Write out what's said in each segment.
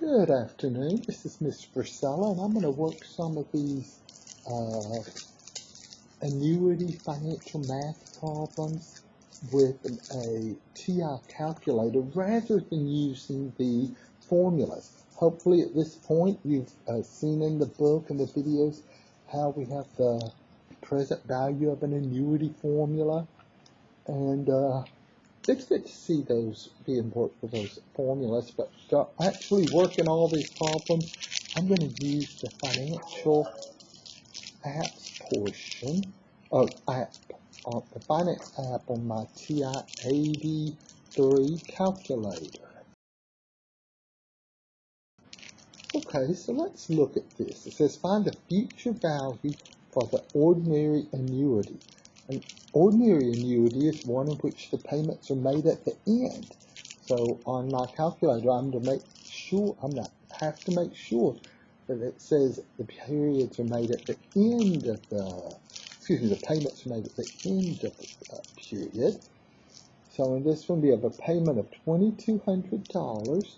Good afternoon. This is Miss Precella, and I'm going to work some of these annuity financial math problems with a TI calculator rather than using the formulas. Hopefully at this point you've seen in the book and the videos how we have the present value of an annuity formula, and it's good to see those being worked with those formulas, but actually working all these problems, I'm going to use the financial apps portion of the finance app on my TI-83 calculator. Okay, so let's look at this. It says find the future value for the ordinary annuity. An ordinary annuity is one in which the payments are made at the end. So on my calculator, I'm going to have to make sure that it says the periods are made at the end of the payments are made at the end of the period. So in this one, we have a payment of $2,200.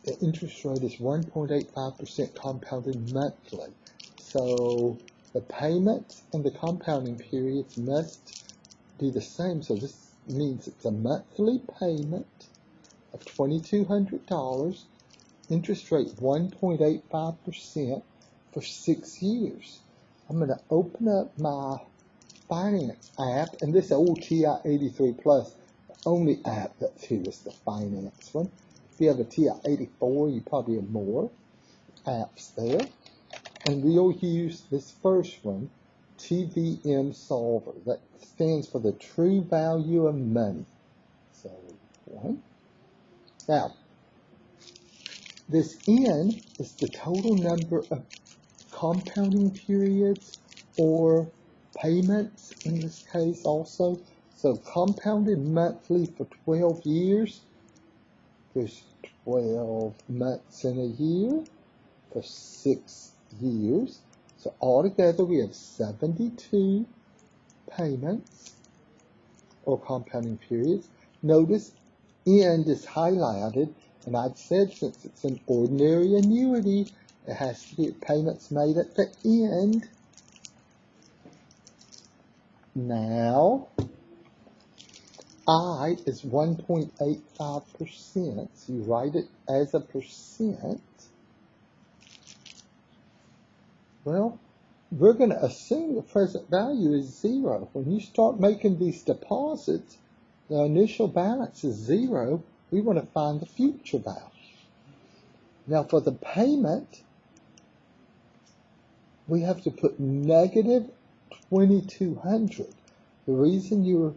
The interest rate is 1.85% compounded monthly. So the payments and the compounding periods must be the same. So this means it's a monthly payment of $2,200, interest rate 1.85% for 6 years. I'm going to open up my finance app, and this old TI-83 Plus, the only app that's here is the finance one. If you have a TI-84, you probably have more apps there. And we'll use this first one, TVM Solver. That stands for the True Value of Money. So, one. Now, this N is the total number of compounding periods or payments in this case also. So, compounded monthly for 12 years. There's 12 months in a year for 6 years. So altogether we have 72 payments or compounding periods. Notice end is highlighted, and I've said since it's an ordinary annuity, it has to be payments made at the end. Now, I is 1.85%, so you write it as a percent. Well, we're going to assume the present value is 0. When you start making these deposits, the initial balance is 0. We want to find the future value. Now, for the payment, we have to put negative 2,200. The reason you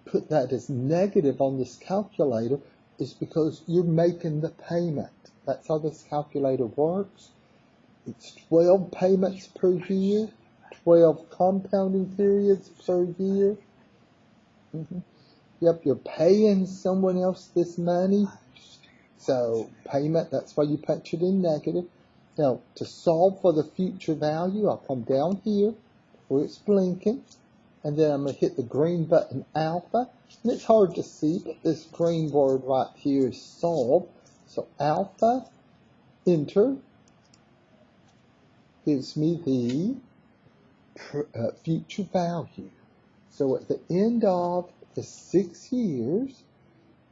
put that as negative on this calculator is because you're making the payment. That's how this calculator works. It's 12 payments per year, 12 compounding periods per year. Yep, you're paying someone else this money. So payment, that's why you punch it in negative. Now, to solve for the future value, I'll come down here where it's blinking, and then I'm going to hit the green button alpha. And it's hard to see, but this green word right here is solve. So alpha, enter, gives me the future value. So at the end of the 6 years,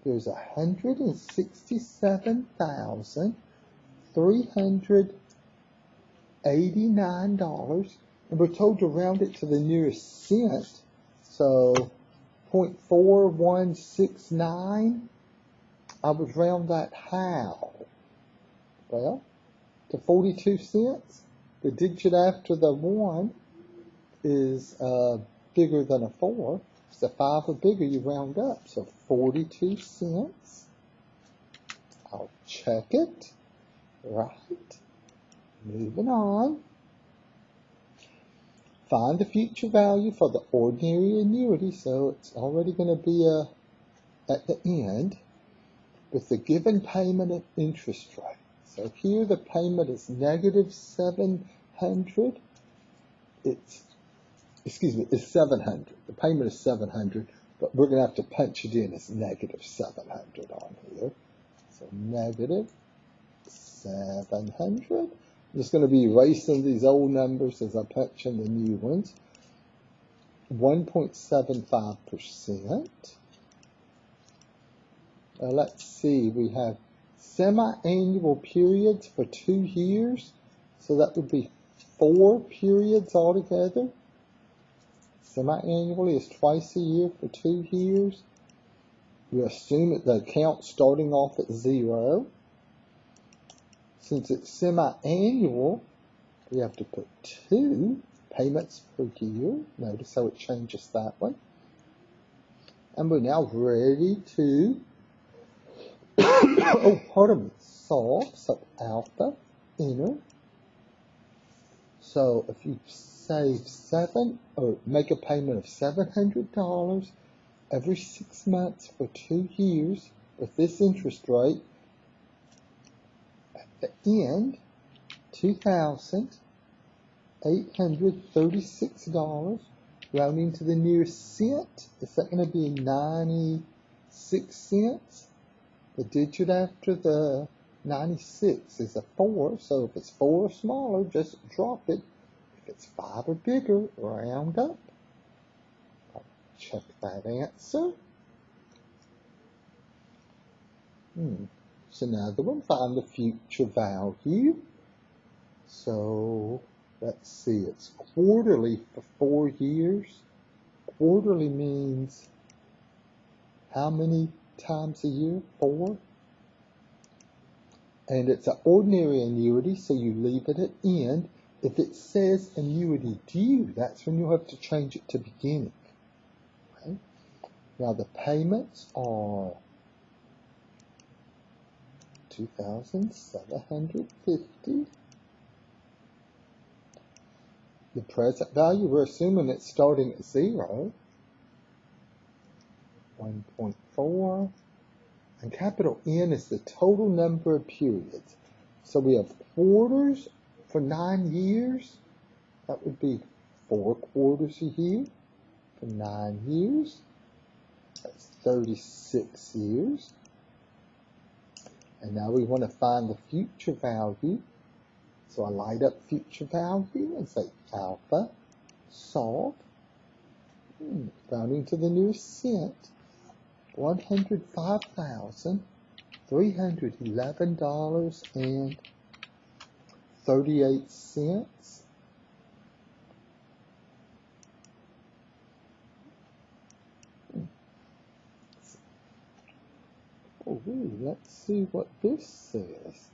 there's $167,389, and we're told to round it to the nearest cent. So 0.4169, I would round that how? Well, to 42 cents. The digit after the 1 is bigger than a 4. If the 5 or bigger, you round up. So 42 cents. I'll check it. Right. Moving on. Find the future value for the ordinary annuity. So it's already going to be at the end with the given payment and interest rate. So here the payment is negative 700. It's 700. The payment is 700, but we're going to have to punch it in as negative 700 on here. So negative 700. I'm just going to be erasing these old numbers as I punch in the new ones. 1.75%. Let's see, we have semi-annual periods for 2 years. So that would be 4 periods altogether. Semi-annually is twice a year for 2 years. You assume that the account starting off at 0. Since it's semi-annual, we have to put 2 payments per year. Notice how it changes that one. And we're now ready to, oh, pardon me, solve. So alpha, enter. So if you save or make a payment of $700 every 6 months for 2 years with this interest rate, at the end, $2,836, rounding to the nearest cent. Is that going to be 96 cents? The digit after the 96 is a 4, so if it's 4 or smaller, just drop it. If it's 5 or bigger, round up. I'll check that answer. So another one, find the future value. So let's see, it's quarterly for 4 years. Quarterly means how many times a year? 4. And it's an ordinary annuity, so you leave it at end. If it says annuity due, that's when you'll have to change it to beginning. Okay? Now the payments are $2,750. The present value, we're assuming it's starting at 0. 1.4. And capital N is the total number of periods. So we have quarters for 9 years. That would be 4 quarters a year for 9 years. That's 36 years. And now we want to find the future value. So I light up future value and say alpha, solve, rounding to the nearest cent. $105,311.38. Oh, let's see what this says.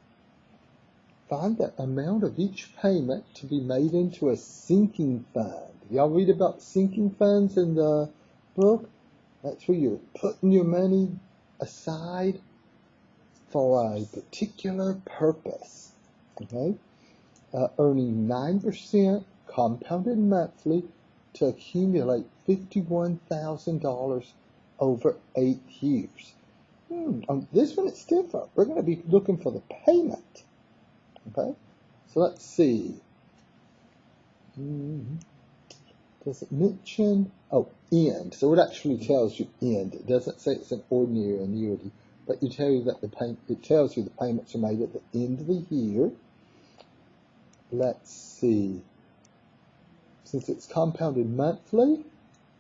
Find the amount of each payment to be made into a sinking fund. Y'all read about sinking funds in the book? That's where you're putting your money aside for a particular purpose. Okay? Earning 9% compounded monthly to accumulate $51,000 over 8 years. On this one, it's different. We're going to be looking for the payment. Okay? So let's see. Does it mention, end? So it actually tells you end. It doesn't say it's an ordinary annuity, but it tells you that it tells you the payments are made at the end of the year. Let's see. Since it's compounded monthly,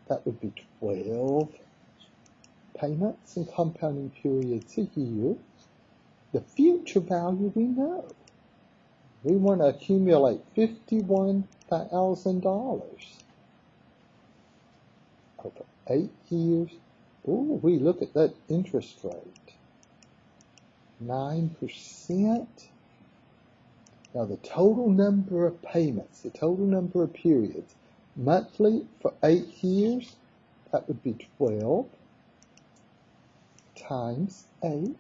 that would be 12 payments and compounding periods a year. The future value we know. We want to accumulate $51,000 over 8 years. Ooh, we look at that interest rate. 9%. Now the total number of payments, the total number of periods, monthly for 8 years, that would be 12 times 8.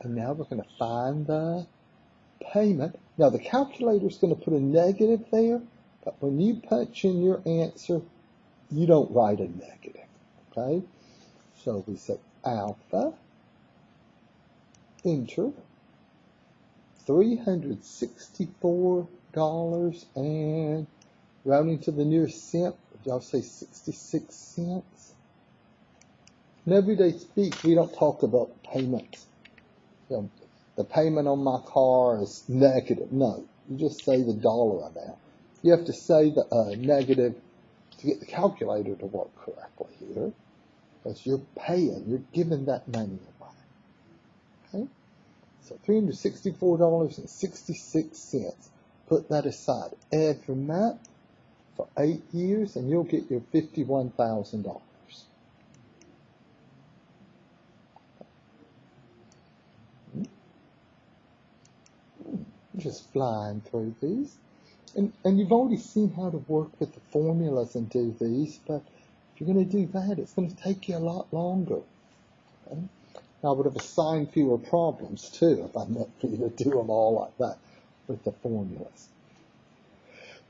And now we're going to find the payment. Now the calculator is going to put a negative there, but when you punch in your answer, you don't write a negative. Okay? So we say alpha, enter, $364.40. rounding to the nearest cent, y'all say 66 cents. In everyday speak, we don't talk about payments. You know, the payment on my car is negative. No, you just say the dollar amount. You have to say the negative to get the calculator to work correctly here, because you're paying, you're giving that money away. Okay? So $364.66. Put that aside every month for 8 years, and you'll get your $51,000. Just flying through these. And you've already seen how to work with the formulas and do these, but if you're going to do that, it's going to take you a lot longer. Okay? Now, I would have assigned fewer problems, too, if I meant for you to do them all like that with the formulas.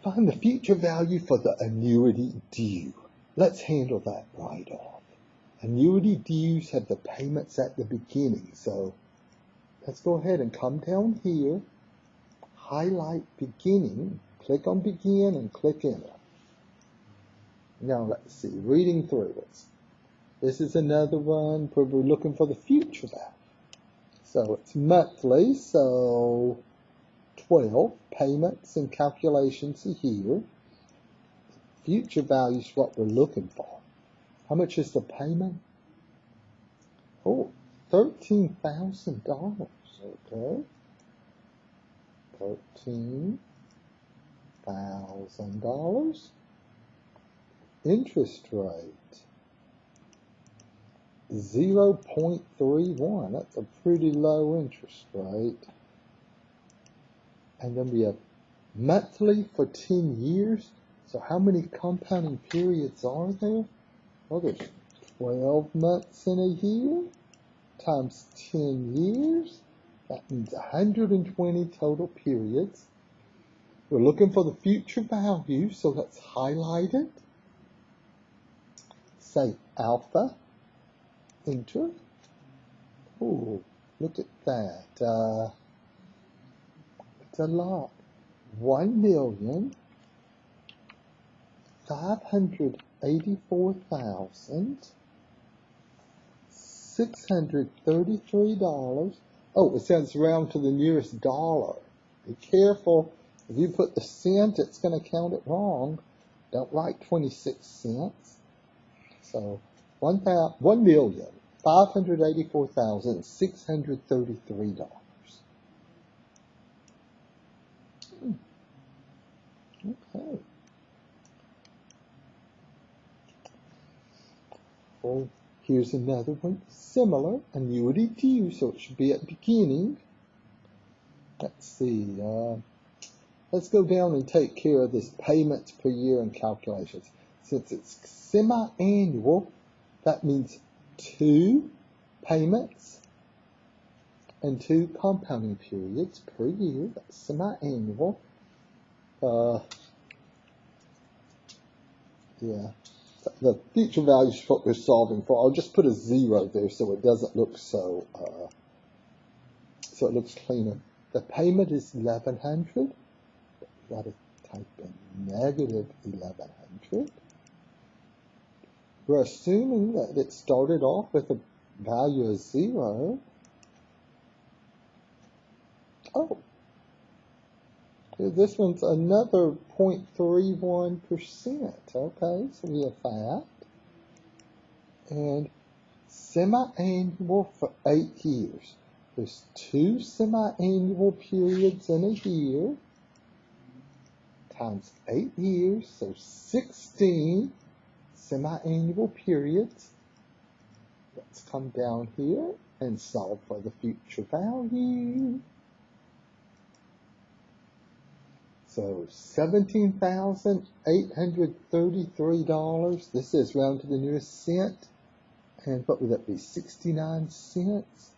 Find the future value for the annuity due. Let's handle that right off. Annuity dues have the payments at the beginning, so let's go ahead and come down here, highlight beginning, click on begin, and click enter. Now let's see, reading through it. This is another one where we're looking for the future value. So it's monthly, so 12 payments and calculations here. Future value is what we're looking for. How much is the payment? Oh, $13,000. Okay. $13,000. Interest rate 0.31. That's a pretty low interest rate. And then we have monthly for 10 years. So how many compounding periods are there? Well, there's 12 months in a year times 10 years. That means 120 total periods. We're looking for the future value, so let's highlight it. Say alpha, enter. Oh, look at that. It's a lot. 1,584,633. Oh, it says round to the nearest dollar. Be careful. If you put the cent, it's going to count it wrong. Don't write 26 cents. So $1,584,633. Okay. Well, here's another one, similar, annuity due, so it should be at beginning. Let's see, let's go down and take care of this payments per year and calculations. Since it's semi-annual, that means 2 payments and 2 compounding periods per year. That's semi-annual. Yeah, the future value is what we're solving for. I'll just put a 0 there so it doesn't look so it looks cleaner. The payment is $1,100. We've got to type in negative $1,100. We're assuming that it started off with a value of 0. Oh, this one's another 0.31%. Okay, so we have that. And semi-annual for 8 years. There's 2 semi-annual periods in a year times 8 years, so 16 semi-annual periods. Let's come down here and solve for the future value. So $17,833. This is round to the nearest cent. And what would that be? 69 cents.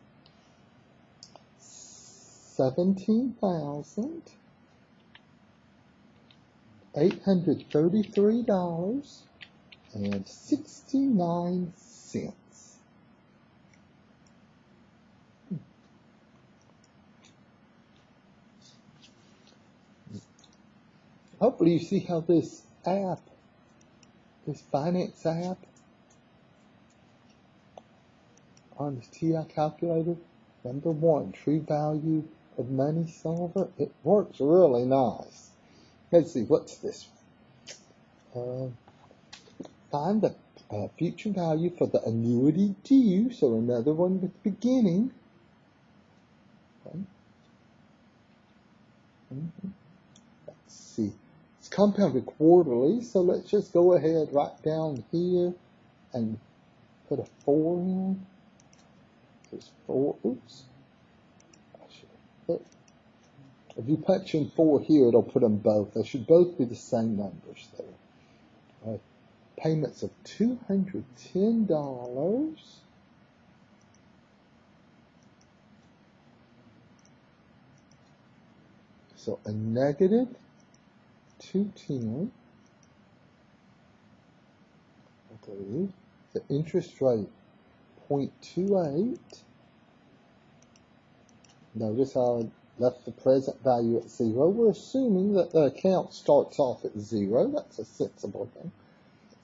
$17,833.69. hopefully you see how this finance app on this TI calculator, number 1, True Value of Money Solver, it works really nice. Let's see, what's this one? Find the future value for the annuity due, so another one with beginning. Okay. Let's see, it's compounded quarterly, so let's just go ahead right down here and put a 4 in. There's 4, oops. If you punch in 4 here, it'll put them both. They should both be the same numbers there. Payments of $210. So a negative 210. Okay. The interest rate 0.28. Notice how I left the present value at 0. We're assuming that the account starts off at 0. That's a sensible thing.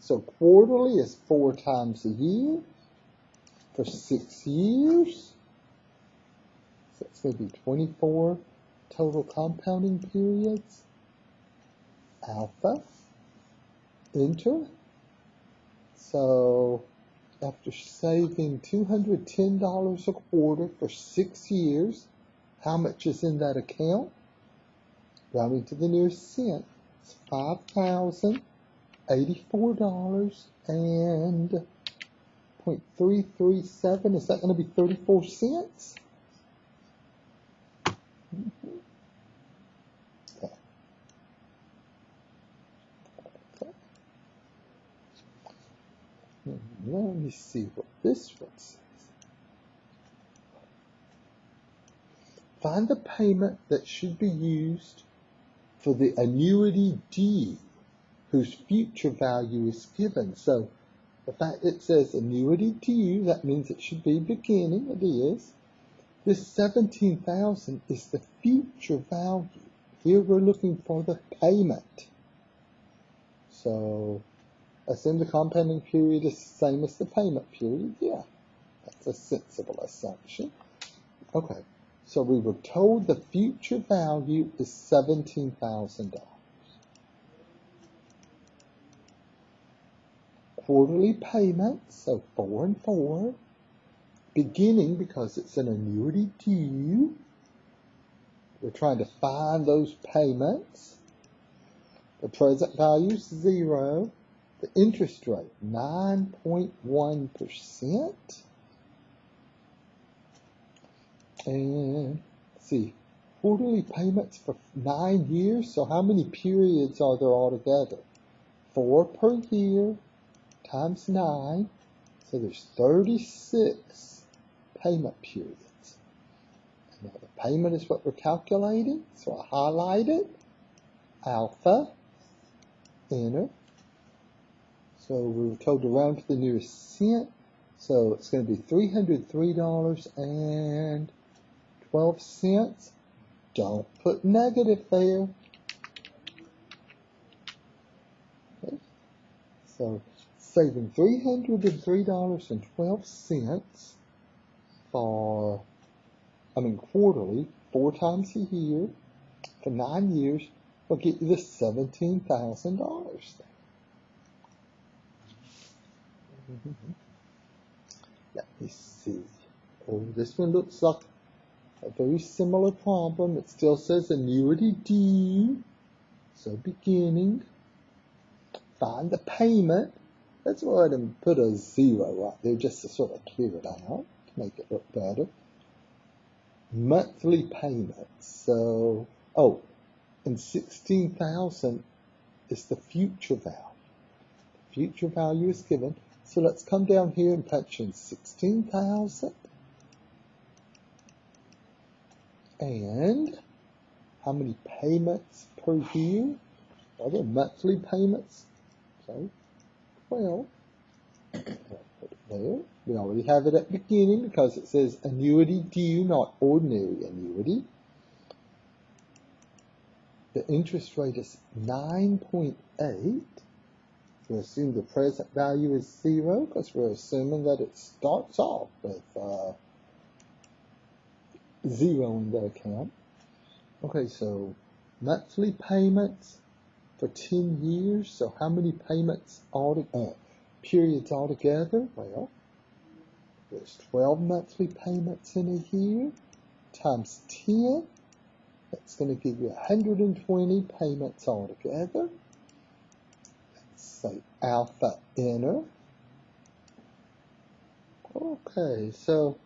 So quarterly is 4 times a year for 6 years. So it's going to be 24 total compounding periods. Alpha, enter. So after saving $210 a quarter for 6 years, how much is in that account? Rounding to the nearest cent, it's $5,084 and 0.337. Is that going to be 34 cents? Okay. Let me see what this one says. Find the payment that should be used for the annuity due whose future value is given. So the fact it says annuity due, that means it should be beginning. It is. This 17,000 is the future value. Here we're looking for the payment. So assume the compounding period is the same as the payment period. Yeah, that's a sensible assumption. Okay, so we were told the future value is $17,000. Quarterly payments, so 4 and 4. Beginning, because it's an annuity due. We're trying to find those payments. The present value is 0. The interest rate, 9.1%. And let's see, quarterly payments for 9 years. So how many periods are there altogether? 4 per year times 9. So there's 36 payment periods. And now the payment is what we're calculating. So I highlight it. Alpha, enter. So we were told to round to the nearest cent. So it's going to be $303.12. Don't put negative there. Okay. So saving $303.12 quarterly, 4 times a year, for 9 years, will get you the $17,000 there. Let me see. Oh, this one looks like a very similar problem. It still says annuity due. So beginning. Find the payment. Let's go ahead and put a 0 right there just to sort of clear it out, to make it look better. Monthly payments. So, and 16,000 is the future value. The future value is given. So let's come down here and punch in 16,000. And how many payments per year? Are there monthly payments? So 12. Put it there. We already have it at the beginning because it says annuity due, not ordinary annuity. The interest rate is 9.8. We assume the present value is 0 because we're assuming that it starts off with 0 in the account. Okay, so monthly payments for 10 years. So how many payments periods altogether? Well, there's 12 monthly payments in a year times 10. That's going to give you 120 payments altogether. Let's say alpha enter. Okay, so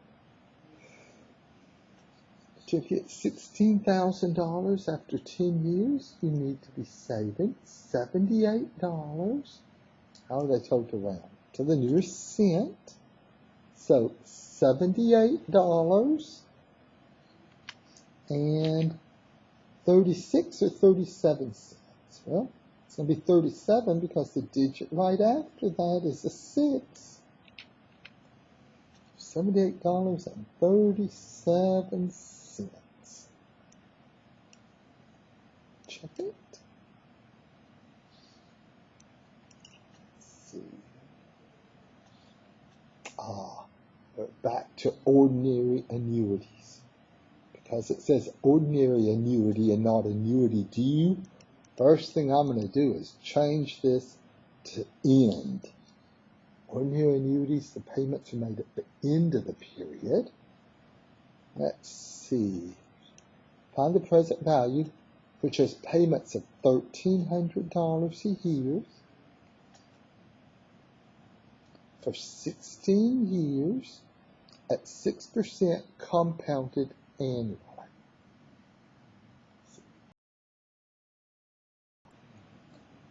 to get $16,000 after 10 years, you need to be saving $78. How are they told around? To the nearest cent. So $78 and 36 or 37 cents. Well, it's going to be 37 because the digit right after that is a 6. $78.37. Check it. Let's see. We're back to ordinary annuities. Because it says ordinary annuity and not annuity due, first thing I'm going to do is change this to end. Ordinary annuities, the payments are made at the end of the period. Let's see. Find the present value, which is payments of $1,300 a year for 16 years at 6% compounded annually.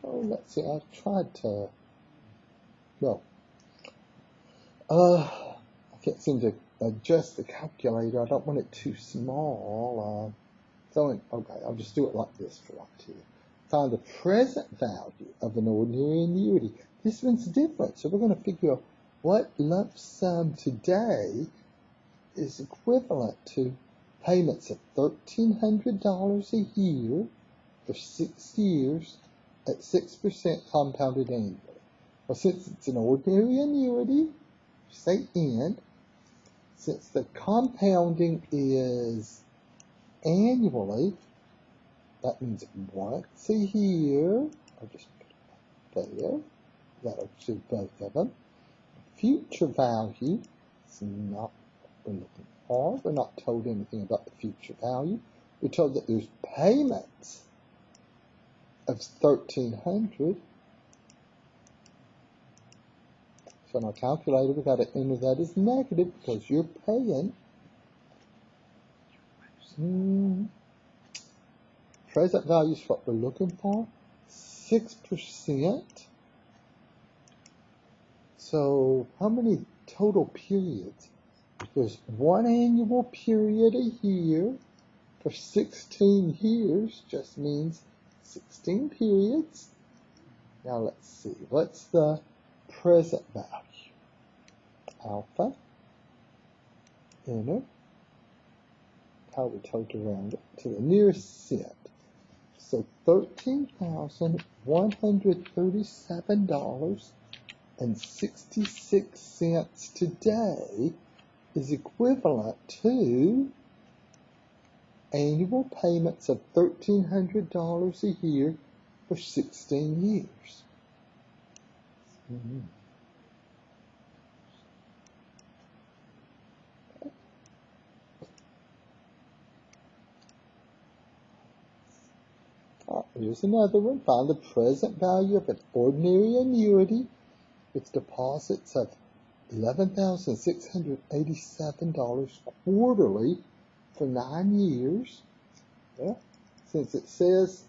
Oh, let's see. I've tried to. Well, I can't seem to adjust the calculator. I don't want it too small. Okay, I'll just do it like this for right here. Find the present value of an ordinary annuity. This one's different, so we're going to figure out what lump sum today is equivalent to payments of $1,300 a year for 6 years at 6% compounded annually. Well, since it's an ordinary annuity, say end, since the compounding is annually, that means once a year. I'll just put it there. That'll do both of them. Future value is not what we're looking for. We're not told anything about the future value. We're told that there's payments of $1,300. So in our calculator, we've got to enter that as negative because you're paying. Present value is what we're looking for. 6%. So how many total periods? There's one annual period a year for 16 years, just means 16 periods. Now let's see, what's the present value? Alpha, enter, how we told around it to the nearest cent. So $13,137.66 today is equivalent to annual payments of $1,300 a year for 16 years. Here's another one. Find the present value of an ordinary annuity with deposits of $11,687 quarterly for 9 years. Well, since it says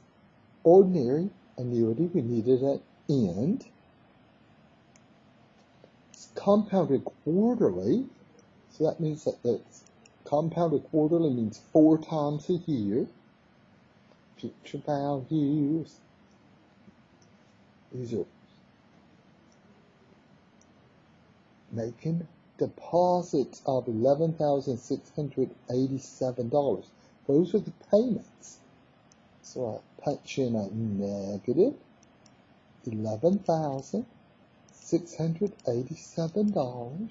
ordinary annuity, we need it at end. It's compounded quarterly, so that means that it's compounded quarterly means 4 times a year. Future values. These are making deposits of $11,687. Those are the payments. So I punch in a negative $11,687.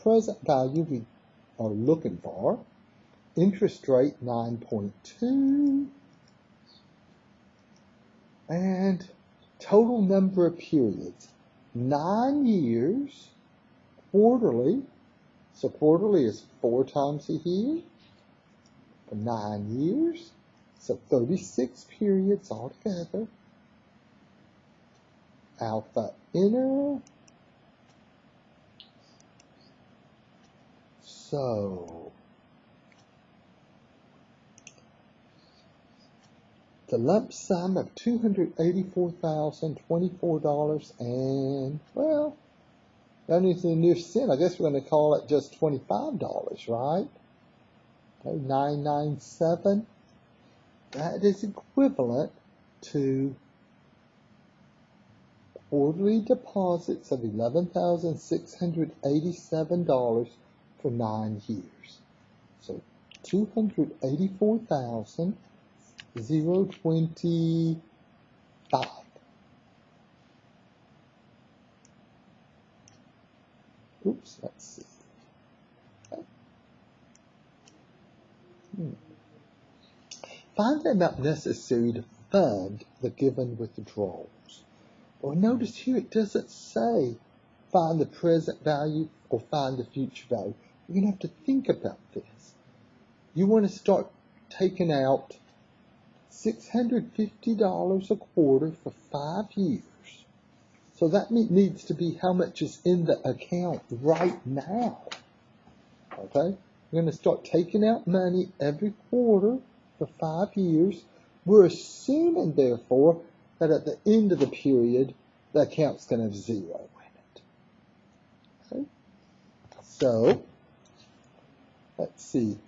Present value we are looking for. Interest rate 9.2. And total number of periods, 9 years, quarterly. So quarterly is 4 times a year for 9 years. So 36 periods altogether. Alpha inner. So the lump sum of $284,024 and, well, anything near cent, I guess we're going to call it just $25, right? Okay, 997. That is equivalent to quarterly deposits of $11,687 for 9 years. So $284,025. Oops, let's see. Okay. Find the amount necessary to fund the given withdrawals. Well, notice here it doesn't say find the present value or find the future value. You're going to have to think about this. You want to start taking out $650 a quarter for 5 years. So that needs to be how much is in the account right now. Okay? We're going to start taking out money every quarter for 5 years. We're assuming, therefore, that at the end of the period, the account's going to have 0 in it. Okay? So, let's see.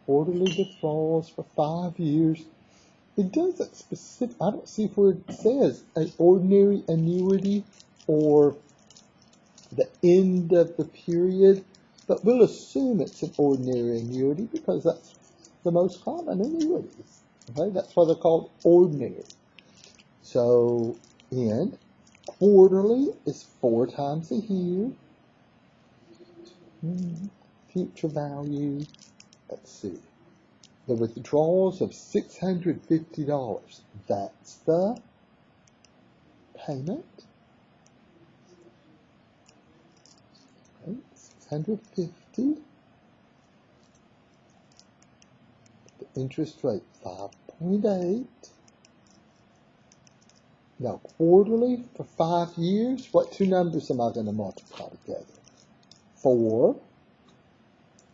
Quarterly withdrawals for 5 years. It doesn't specific. I don't see where it says an ordinary annuity or the end of the period, but we'll assume it's an ordinary annuity because that's the most common annuities. Okay, that's why they're called ordinary. So, and quarterly is 4 times a year. Future value. Let's see. The withdrawals of $650. That's the payment. Okay, $650. The interest rate 5.8. Now quarterly for 5 years. What 2 numbers am I going to multiply together? 4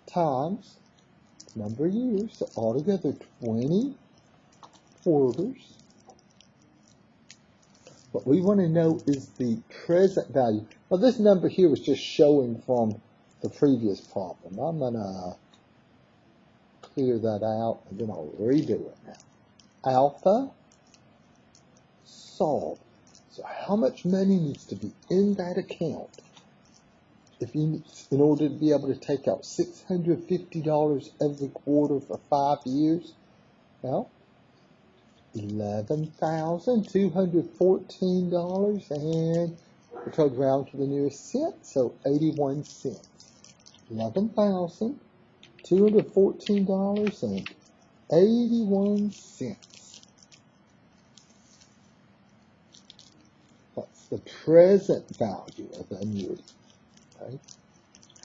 times number of years, so altogether 20 quarters. What we want to know is the present value. Well, this number here was just showing from the previous problem. I'm going to clear that out and then I'll redo it now. Alpha solve. So how much money needs to be in that account in order to be able to take out $650 every quarter for 5 years? Well, $11,214, and we'll go round to the nearest cent, so 81 cents. $11,214.81. That's the present value of the annuity. Okay.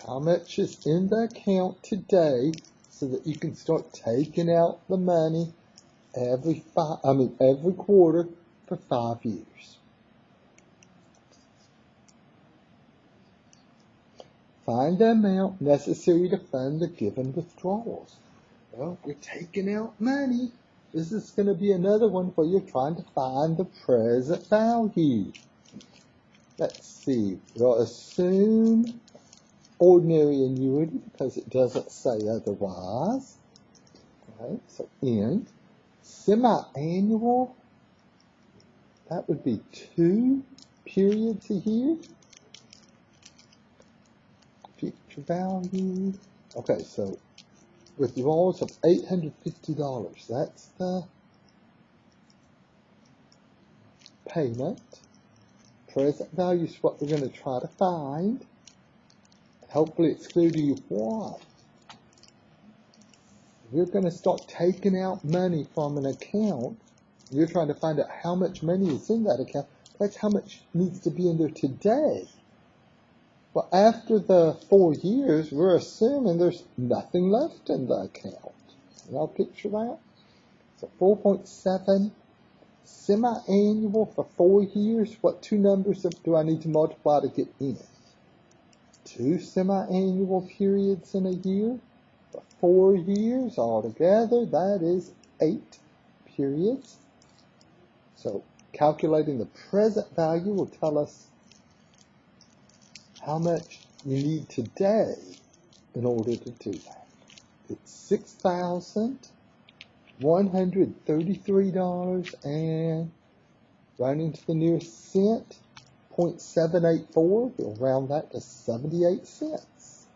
How much is in the account today so that you can start taking out the money every quarter for 5 years. Find the amount necessary to fund the given withdrawals. Well, we're taking out money. This is going to be another one where you're trying to find the present value. Let's see. We'll assume ordinary annuity because it doesn't say otherwise. Okay, so end. Semi-annual, that would be 2 periods a year. future value. Okay, so withdrawals of $850, that's the payment. Present value is what we're going to try to find. Hopefully it's clear to you why. We're going to start taking out money from an account. You're trying to find out how much money is in that account. That's how much needs to be in there today. Well, after the 4 years, we're assuming there's nothing left in the account. Y'all picture that? So 4.7 semi-annual for 4 years. What two numbers do I need to multiply to get in? 2 semi-annual periods in a year. For 4 years altogether, that is 8 periods. So calculating the present value will tell us how much you need today in order to do that. It's $6,133 and rounding to the nearest cent, 0.784. We'll round that to 78 cents.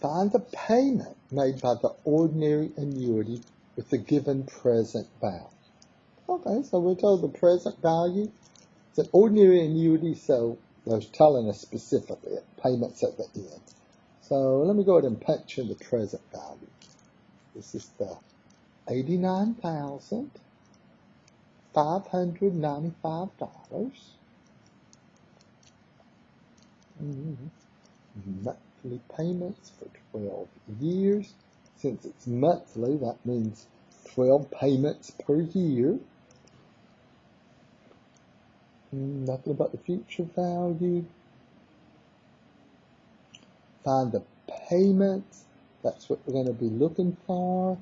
Find the payment made by the ordinary annuity with the given present value. Okay, so we're told the present value. It's an ordinary annuity, so they're telling us specifically payments at the end. So let me go ahead and punch in the present value. This is the $89,595. Monthly payments for 12 years. Since it's monthly, that means 12 payments per year. Nothing about the future value. Find the payments. That's what we're going to be looking for.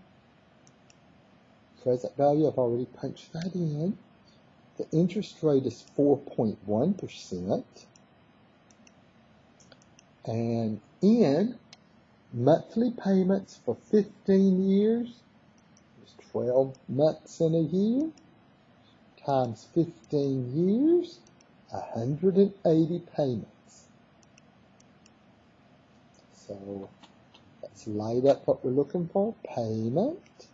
Present value, I've already punched that in. The interest rate is 4.1%. And in monthly payments for 15 years, there's 12 months in a year, times 15 years, 180 payments. So let's light up what we're looking for, payment.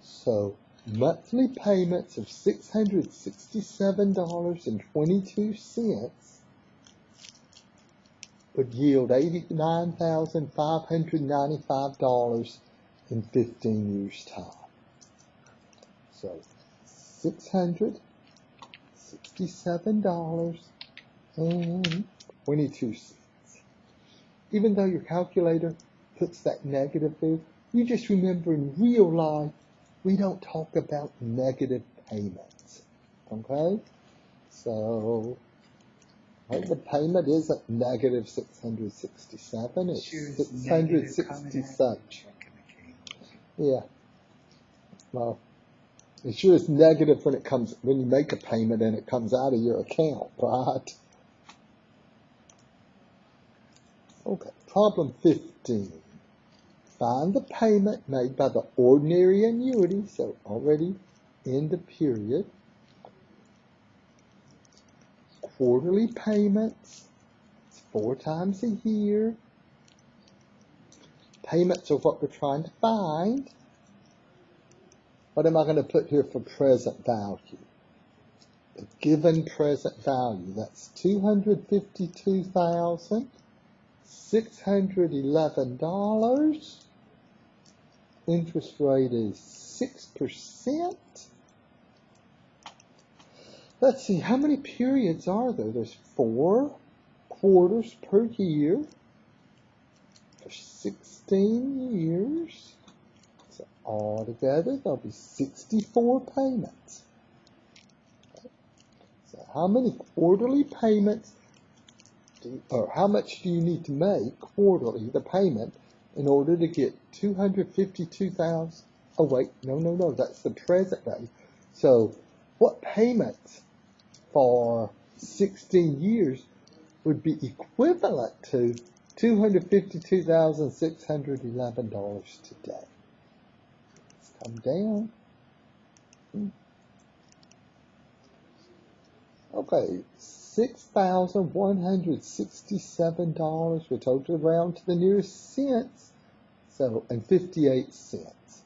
So monthly payments of $667.22 would yield $89,595 in 15 years' time. So $667.22. Even though your calculator puts that negative there, you just remember in real life, we don't talk about negative payments, okay? So, right, the payment isn't negative 667, it's 667. Yeah. Well, it sure is negative when you make a payment and it comes out of your account, right? Okay, problem 15. Find the payment made by the ordinary annuity, so already in the period. Quarterly payments, it's 4 times a year. Payments are what we're trying to find. What am I going to put here for present value? The given present value, that's $252,611. Interest rate is 6%. Let's see, how many periods are there? There's 4 quarters per year for 16 years. So altogether, there'll be 64 payments. Okay. So how many quarterly payments, or how much do you need to make quarterly, the payment, in order to get 252,000? Oh wait, no, that's the present value. So what payments for 16 years would be equivalent to $252,611 today. Let's come down. Okay, $6,167. We're totally round to the nearest cents. So, and 58 cents.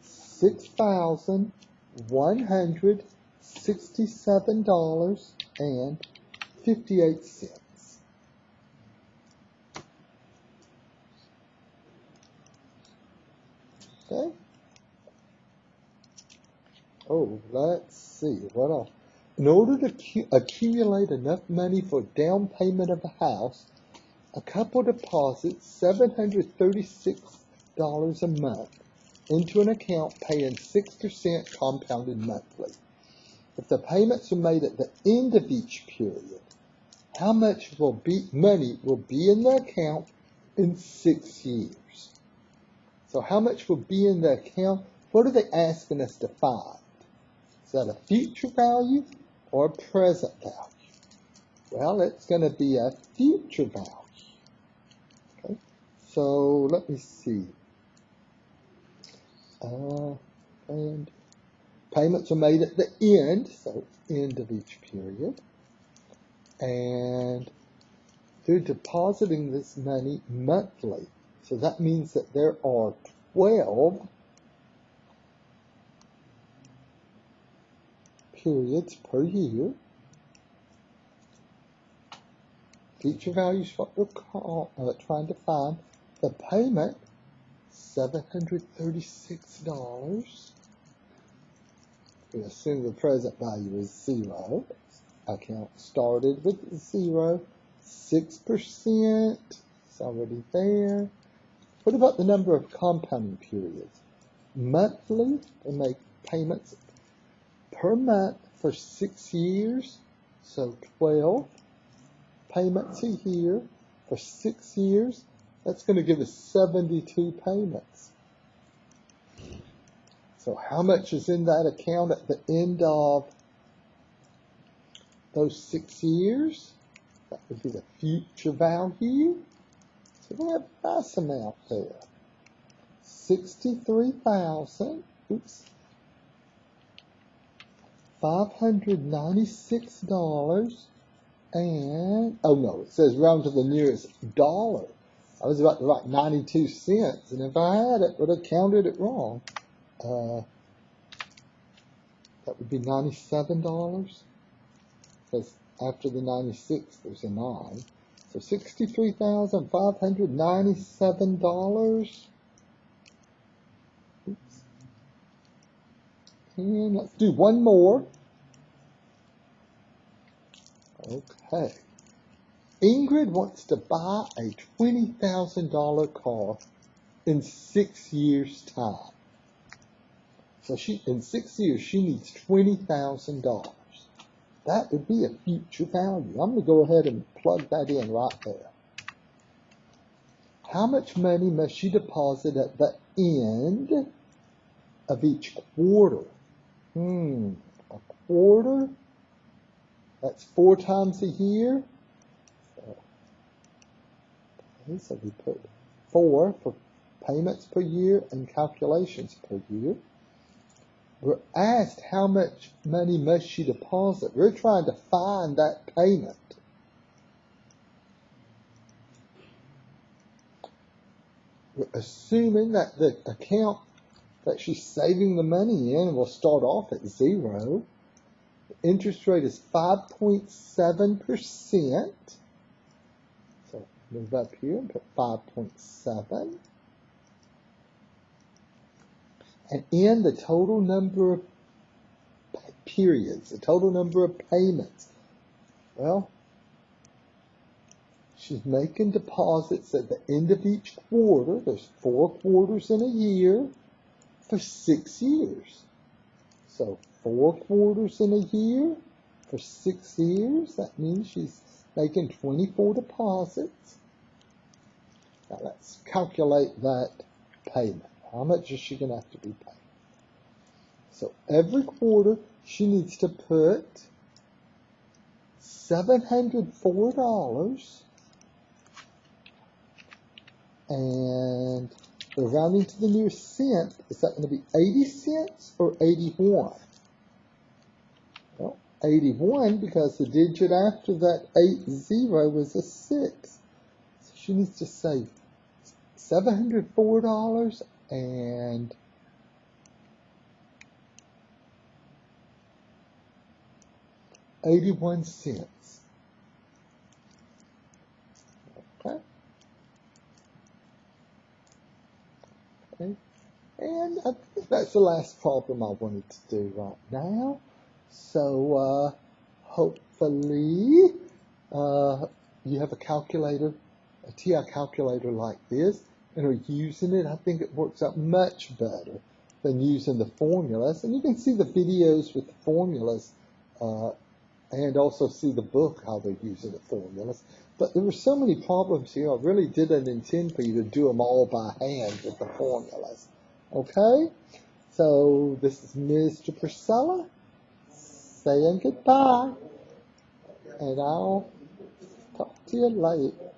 $6,167.58. Okay. Oh, let's see. What else? In order to accumulate enough money for down payment of a house, a couple deposits $736 a month into an account paying 6% compounded monthly. If the payments are made at the end of each period, how much money will be in the account in 6 years? So how much will be in the account? What are they asking us to find? Is that a future value or a present value? Well, it's going to be a future value. Okay, so let me see. And payments are made at the end, so end of each period. And they're depositing this money monthly. So that means that there are 12 periods per year. Future value is what we're trying to find. The payment, $736. We assume the present value is 0. Account started with 0. 6%, it's already there. What about the number of compounding periods? Monthly, they make payments per month for 6 years, so 12 payments a year for 6 years. That's going to give us 72 payments. So how much is in that account at the end of those 6 years? That would be the future value. So we have a nice amount there. $63,000. $596 and, oh no, it says round to the nearest dollar. I was about to write 92 cents, and if I had it, would have counted it wrong. That would be $97, because after the 96, there's a 9. So $63,597. Oops. And let's do one more. Okay. Ingrid wants to buy a $20,000 car in 6 years' time. So in 6 years, she needs $20,000. That would be a future value. I'm going to go ahead and plug that in right there. How much money must she deposit at the end of each quarter? A quarter? That's 4 times a year. So we put 4 for payments per year and calculations per year. We're asked how much money must she deposit. We're trying to find that payment. We're assuming that the account that she's saving the money in will start off at 0. The interest rate is 5.7%. So move up here and put 5.7. And in the total number of periods, the total number of payments, well, she's making deposits at the end of each quarter. There's 4 quarters in a year for 6 years. So 4 quarters in a year for 6 years. That means she's making 24 deposits. Now let's calculate that payment. How much is she going to have to be paid? So every quarter she needs to put $704, and we're rounding to the nearest cent. Is that going to be 80 cents or 81? Well, 81, because the digit after that 80 was a 6. So she needs to say $704 and 81 cents. Okay. Okay. And I think that's the last problem I wanted to do right now. So hopefully you have a calculator, a TI calculator like this, and are using it. I think it works out much better than using the formulas. And you can see the videos with the formulas and also see the book, how they're using the formulas. But there were so many problems here, I really didn't intend for you to do them all by hand with the formulas. Okay? So this is Mr. Precella saying goodbye, and I'll talk to you later.